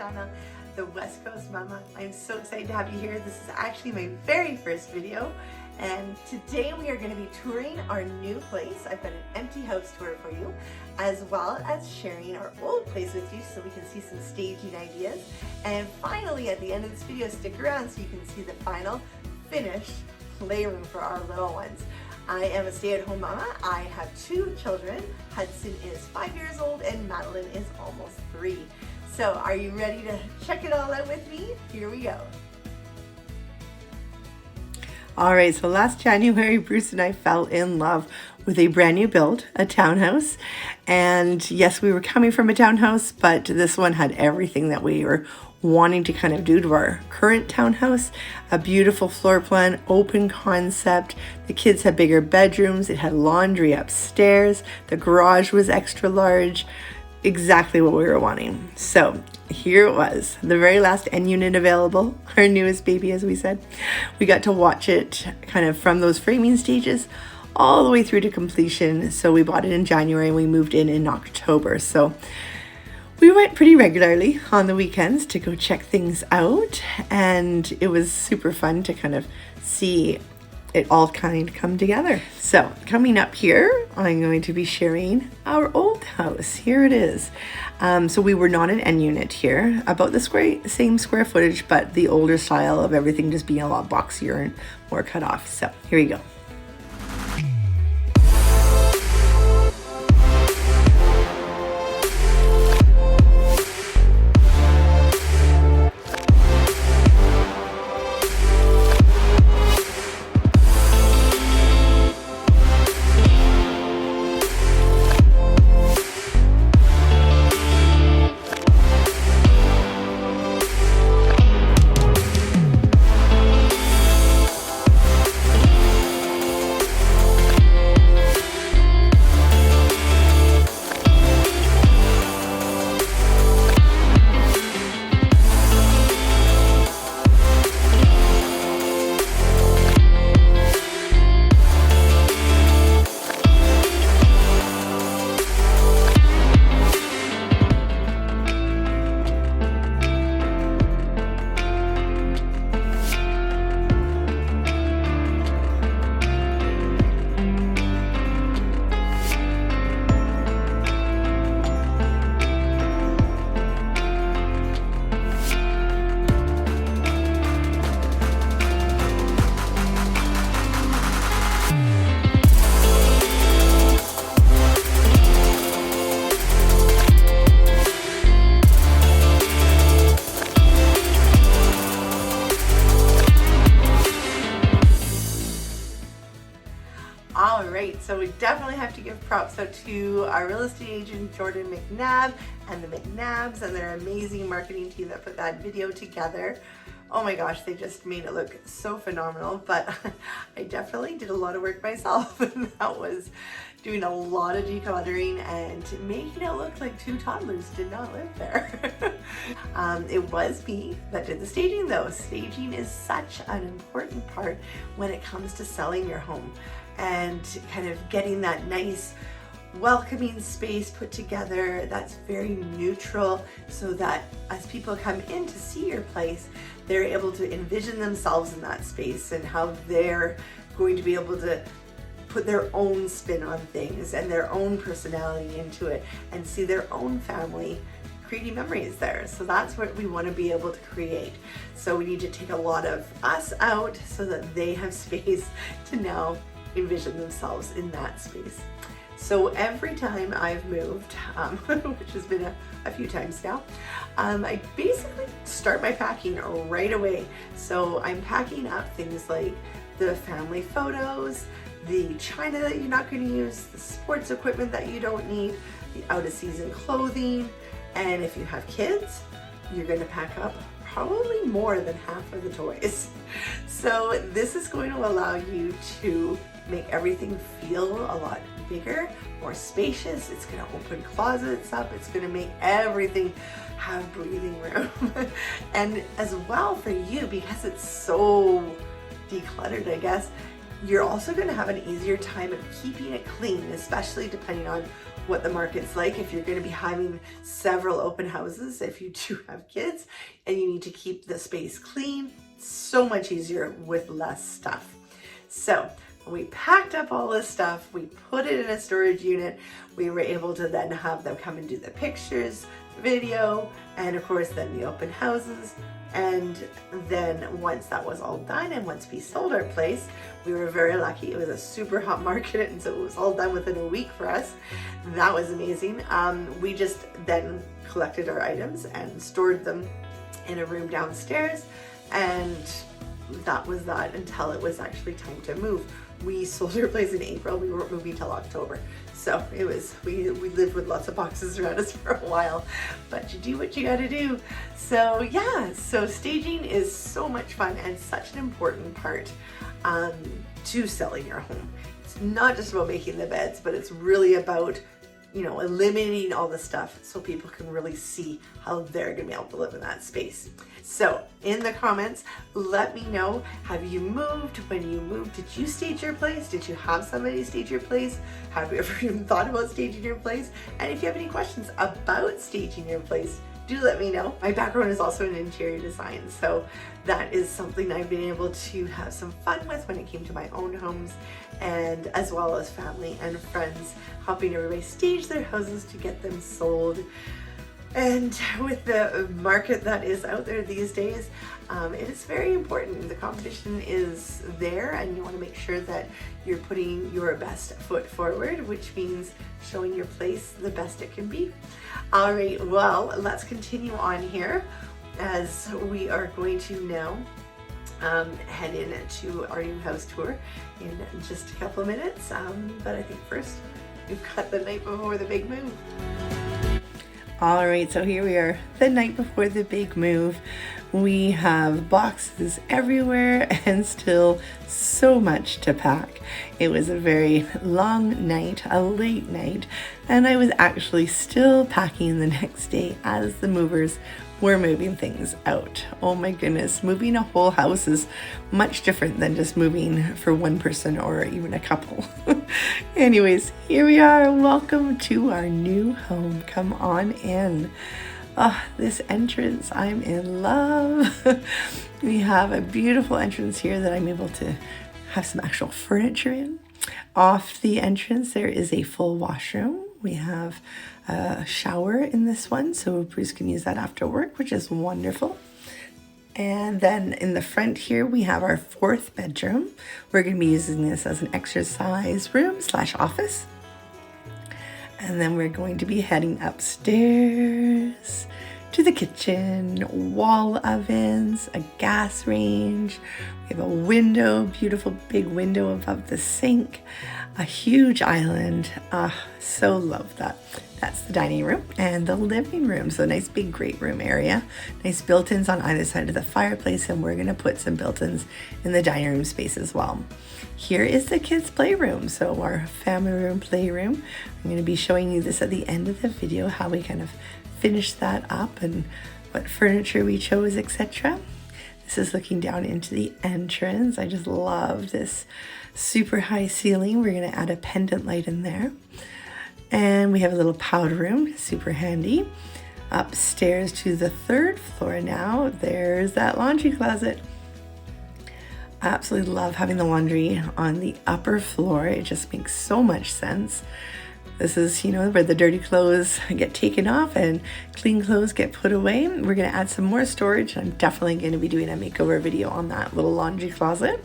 channel, the West Coast Mama. I'm so excited to have you here. This is actually my very first video, and today we are going to be touring our new place. I've got an empty house tour for you, as well as sharing our old place with you so we can see some staging ideas. And finally, at the end of this video, stick around so you can see the final finished playroom for our little ones. I am a stay-at-home mama. I have 2 children. Hudson is 5 years old and Madeline is almost 3. So are you ready to check it all out with me? Here we go. All right, so last January, Bruce and I fell in love with a brand new build, a townhouse. And yes, we were coming from a townhouse, but this one had everything that we were wanting to kind of do to our current townhouse. A beautiful floor plan, open concept. The kids had bigger bedrooms. It had laundry upstairs. The garage was extra large. Exactly what we were wanting. So here it was, the very last end unit available, our newest baby, as we said. We got to watch it kind of from those framing stages all the way through to completion. So we bought it in January and we moved in October. So we went pretty regularly on the weekends to go check things out, and it was super fun to kind of see it all kind of come together. So coming up here, I'm going to be sharing our old house. Here it is. So we were not an end unit here, about the same square footage, but the older style of everything just being a lot boxier and more cut off. So here we go. So we definitely have to give props out to our real estate agent, Jordan Macnab, and the Macnabs and their amazing marketing team that put that video together. Oh my gosh, they just made it look so phenomenal, but I definitely did a lot of work myself, and that was doing a lot of decluttering and making it look like 2 toddlers did not live there. It was me that did the staging though. Staging is such an important part when it comes to selling your home and kind of getting that nice welcoming space put together that's very neutral, so that as people come in to see your place, they're able to envision themselves in that space and how they're going to be able to put their own spin on things and their own personality into it and see their own family creating memories there. So that's what we want to be able to create. So we need to take a lot of us out so that they have space to now envision themselves in that space. So every time I've moved, which has been a few times now, I basically start my packing right away. So I'm packing up things like the family photos, the china that you're not going to use, the sports equipment that you don't need, the out of season clothing, and if you have kids, you're going to pack up probably more than half of the toys. So this is going to allow you to make everything feel a lot bigger, more spacious. It's going to open closets up. It's going to make everything have breathing room. And as well for you, because it's so decluttered, I guess, you're also going to have an easier time of keeping it clean, especially depending on what the market's like if you're going to be having several open houses, if you do have kids and you need to keep the space clean. So much easier with less stuff. So when we packed up all this stuff, we put it in a storage unit. We were able to then have them come and do the pictures, video, and of course then the open houses. And then once that was all done and once we sold our place, we were very lucky. It was a super hot market, and so it was all done within a week for us. That was amazing. We just then collected our items and stored them in a room downstairs, and that was that until it was actually time to move. We sold our place in April. We weren't moving till October. So it was, we lived with lots of boxes around us for a while, but you do what you gotta do. So yeah, so staging is so much fun and such an important part to selling your home. It's not just about making the beds, but it's really about, you know, eliminating all the stuff so people can really see how they're gonna be able to live in that space. So in the comments, let me know, have you moved? When you moved, did you stage your place? Did you have somebody stage your place? Have you ever even thought about staging your place? And if you have any questions about staging your place, do let me know. My background is also in interior design, so that is something I've been able to have some fun with when it came to my own homes, and as well as family and friends, helping everybody stage their houses to get them sold. And with the market that is out there these days, it is very important. The competition is there, and you want to make sure that you're putting your best foot forward, which means showing your place the best it can be. All right, well, let's continue on here as we are going to now head into our new house tour in just a couple of minutes. But I think first we've got the night before the big move. All right, so here we are, the night before the big move. We have boxes everywhere and still so much to pack. It was a very long night, a late night, and I was actually still packing the next day as the movers were moving things out. Oh my goodness, moving a whole house is much different than just moving for one person or even a couple. Anyways, here we are. Welcome to our new home. Come on in. This entrance, I'm in love. We have a beautiful entrance here that I'm able to have some actual furniture in. Off the entrance, there is a full washroom. We have a shower in this one, so Bruce can use that after work, which is wonderful. And then in the front here, we have our fourth bedroom. We're going to be using this as an exercise room / office. And then we're going to be heading upstairs to the kitchen, wall ovens, a gas range. We have a window, beautiful big window above the sink, a huge island. So love that. That's the dining room and the living room. So nice big great room area. Nice built-ins on either side of the fireplace, and we're gonna put some built-ins in the dining room space as well. Here is the kids' playroom. So our family room playroom. I'm gonna be showing you this at the end of the video, how we kind of finished that up and what furniture we chose, etc. This is looking down into the entrance. I just love this super high ceiling. We're gonna add a pendant light in there. And we have a little powder room, super handy. Upstairs to the third floor now, there's that laundry closet. I absolutely love having the laundry on the upper floor. It just makes so much sense. This is, you know, where the dirty clothes get taken off and clean clothes get put away. We're gonna add some more storage. I'm definitely gonna be doing a makeover video on that little laundry closet.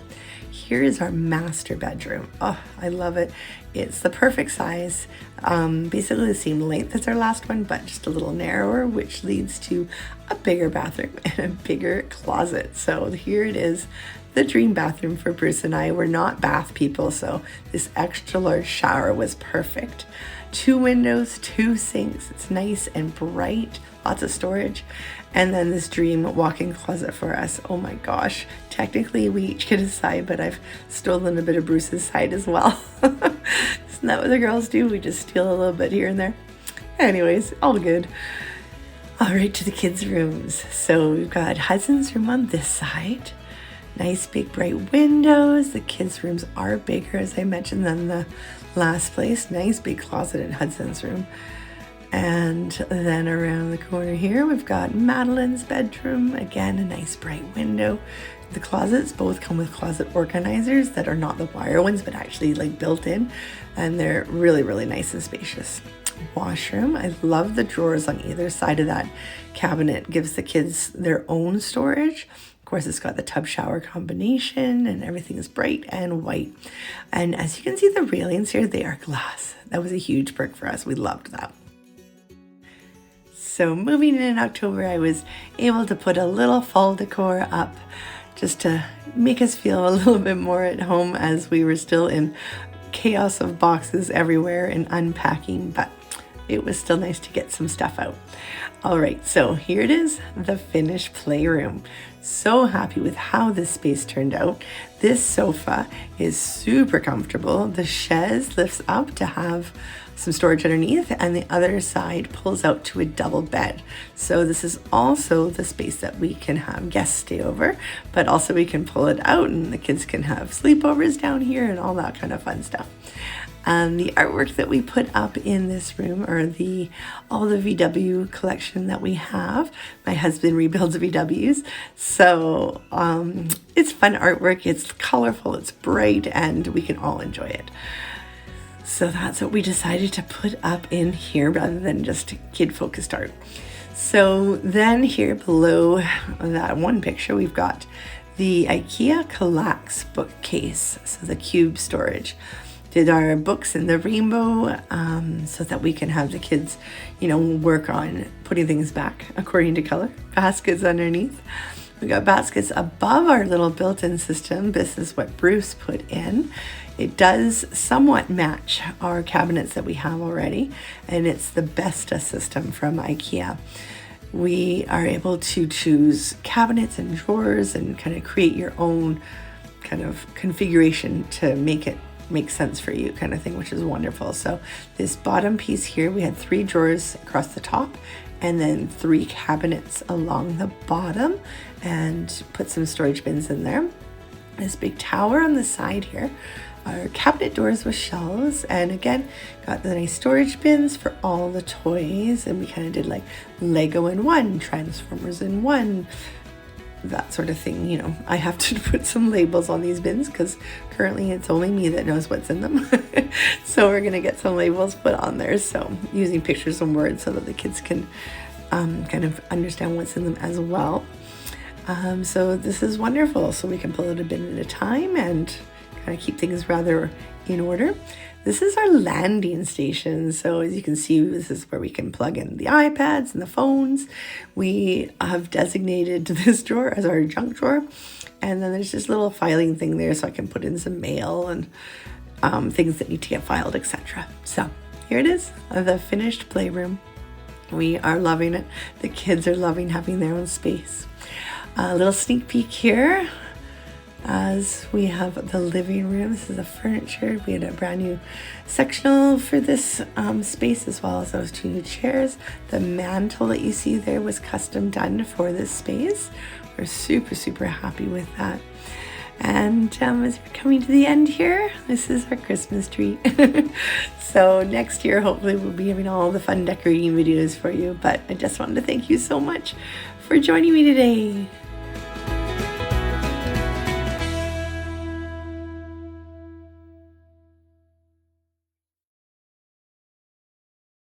Here is our master bedroom. Oh, I love it. It's the perfect size, basically the same length as our last one, but just a little narrower, which leads to a bigger bathroom and a bigger closet. So here it is, the dream bathroom for Bruce and I. We're not bath people, so this extra large shower was perfect. 2 windows, 2 sinks. It's nice and bright, lots of storage. And then this dream walk-in closet for us. Oh my gosh. Technically we each get a side, but I've stolen a bit of Bruce's side as well. Isn't that what the girls do? We just steal a little bit here and there. Anyways, all good. All right, to the kids' rooms. So we've got Hudson's room on this side. Nice big bright windows. The kids' rooms are bigger, as I mentioned, than the last place, nice big closet in Hudson's room. And then around the corner here, we've got Madeline's bedroom. Again, a nice bright window. The closets both come with closet organizers that are not the wire ones, but actually like built in. And they're really, really nice and spacious. Washroom. I love the drawers on either side of that cabinet. Gives the kids their own storage. Of course, it's got the tub shower combination and everything is bright and white. And as you can see, the railings here, they are glass. That was a huge perk for us. We loved that. So moving in October, I was able to put a little fall decor up just to make us feel a little bit more at home as we were still in chaos of boxes everywhere and unpacking, but it was still nice to get some stuff out. All right, so here it is, the finished playroom. So happy with how this space turned out. This sofa is super comfortable. The chaise lifts up to have some storage underneath, and the other side pulls out to a double bed. So this is also the space that we can have guests stay over, but also we can pull it out and the kids can have sleepovers down here and all that kind of fun stuff. The artwork that we put up in this room are all the VW collection that we have. My husband rebuilds VWs, so it's fun artwork. It's colorful, it's bright, and we can all enjoy it. So that's what we decided to put up in here rather than just kid-focused art. So then here below that one picture, we've got the IKEA Kallax bookcase, so the cube storage. Did our books in the rainbow so that we can have the kids, work on putting things back according to color. Baskets underneath. We got baskets above our little built-in system. This is what Bruce put in. It does somewhat match our cabinets that we have already, and it's the Besta system from IKEA. We are able to choose cabinets and drawers and kind of create your own kind of configuration to make it make sense for you kind of thing, which is wonderful. So this bottom piece here, we had 3 drawers across the top and then 3 cabinets along the bottom, and put some storage bins in there. This big tower on the side here are cabinet doors with shelves, and again got the nice storage bins for all the toys, and we kind of did like Lego in one, Transformers in one, that sort of thing. I have to put some labels on these bins because currently it's only me that knows what's in them. So we're gonna get some labels put on there, so using pictures and words so that the kids can kind of understand what's in them as well. So this is wonderful, so we can pull it a bin at a time and kind of keep things rather in order. This is our landing station. So as you can see, this is where we can plug in the iPads and the phones. We have designated this drawer as our junk drawer. And then there's this little filing thing there so I can put in some mail and things that need to get filed, etc. So here it is, the finished playroom. We are loving it. The kids are loving having their own space. A little sneak peek here as we have the living room. This is the furniture. We had a brand new sectional for this space, as well as those 2 new chairs. The mantle that you see there was custom done for this space. We're super, super happy with that. And as we're coming to the end here, this is our Christmas tree. So next year, hopefully we'll be having all the fun decorating videos for you. But I just wanted to thank you so much for joining me today.